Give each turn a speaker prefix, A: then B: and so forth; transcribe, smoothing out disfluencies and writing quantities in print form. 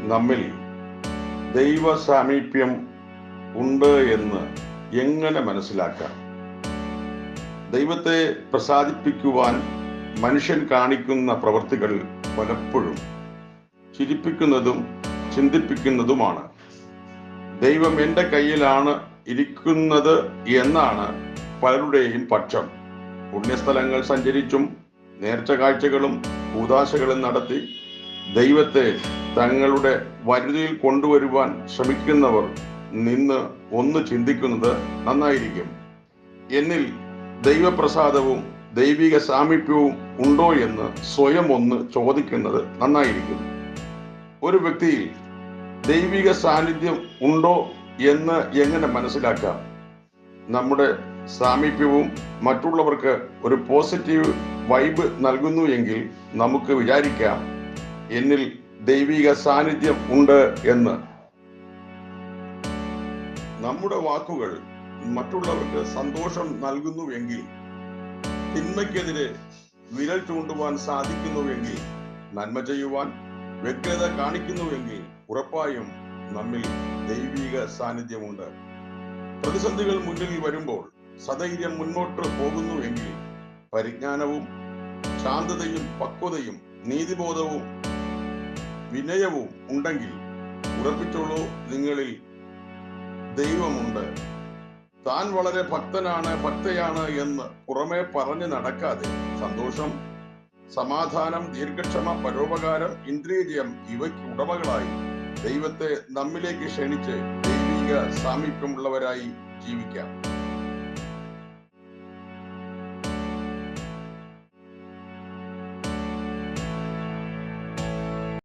A: നമ്മിൽ ദൈവ സാമീപ്യം ഉണ്ട് എന്ന് എങ്ങനെ മനസ്സിലാക്കാം? ദൈവത്തെ പ്രസാദിപ്പിക്കുവാൻ മനുഷ്യൻ കാണിക്കുന്ന പ്രവൃത്തികൾ പലപ്പോഴും ചിരിപ്പിക്കുന്നതും ചിന്തിപ്പിക്കുന്നതുമാണ്. ദൈവം എൻ്റെ കയ്യിലാണ് ഇരിക്കുന്നത് എന്നാണ് പലരുടെയും പക്ഷം. പുണ്യസ്ഥലങ്ങൾ സഞ്ചരിച്ചും നേർച്ച കാഴ്ചകളും കൂദാശകളും നടത്തി ദൈവത്തെ തങ്ങളുടെ വരുതിയിൽ കൊണ്ടുവരുവാൻ ശ്രമിക്കുന്നവർ നിന്ന് ഒന്ന് ചിന്തിക്കുന്നത് നന്നായിരിക്കും. എന്നിൽ ദൈവപ്രസാദവും ദൈവിക സാമീപ്യവും ഉണ്ടോ എന്ന് സ്വയം ഒന്ന് ചോദിക്കുന്നത് നന്നായിരിക്കും. ഒരു വ്യക്തിയിൽ ദൈവിക സാന്നിധ്യം ഉണ്ടോ എന്ന് എങ്ങനെ മനസ്സിലാക്കാം? നമ്മുടെ സാമീപ്യവും മറ്റുള്ളവർക്ക് ഒരു പോസിറ്റീവ് വൈബ് നൽകുന്നു എങ്കിൽ നമുക്ക് വിചാരിക്കാം എന്നിൽ ദൈവിക സാന്നിധ്യം ഉണ്ട് എന്ന്. നമ്മുടെ വാക്കുകൾ മറ്റുള്ളവർക്ക് സന്തോഷം നൽകുന്നുവെങ്കിൽ, തിന്മയ്ക്കെതിരെ വിരൽ ചൂണ്ടുവാൻ സാധിക്കുന്നുവെങ്കിൽ, നന്മ ചെയ്യുവാൻ വ്യഗ്രത കാണിക്കുന്നുവെങ്കിൽ ഉറപ്പായും നമ്മിൽ ദൈവിക സാന്നിധ്യമുണ്ട്. പ്രതിസന്ധികൾ മുന്നിൽ വരുമ്പോൾ സധൈര്യം മുന്നോട്ട് പോകുന്നുവെങ്കിൽ, പരിജ്ഞാനവും ശാന്തതയും പക്വതയും നീതിബോധവും വിനയവും ഉണ്ടെങ്കിൽ ഉറപ്പിച്ചോളൂ, നിങ്ങളിൽ ദൈവമുണ്ട്. താൻ വളരെ ഭക്തയാണ് എന്ന് പുറമെ പറഞ്ഞു നടക്കാതെ സന്തോഷം, സമാധാനം, ദീർഘക്ഷമ, പരോപകാരം, ഇന്ദ്രിയജയം ഇവയ്ക്ക് ഉടമകളായി ദൈവത്തെ നമ്മിലേക്ക് ക്ഷണിച്ച് ദൈവിക സാമീപ്യമുള്ളവരായി ജീവിക്കാം.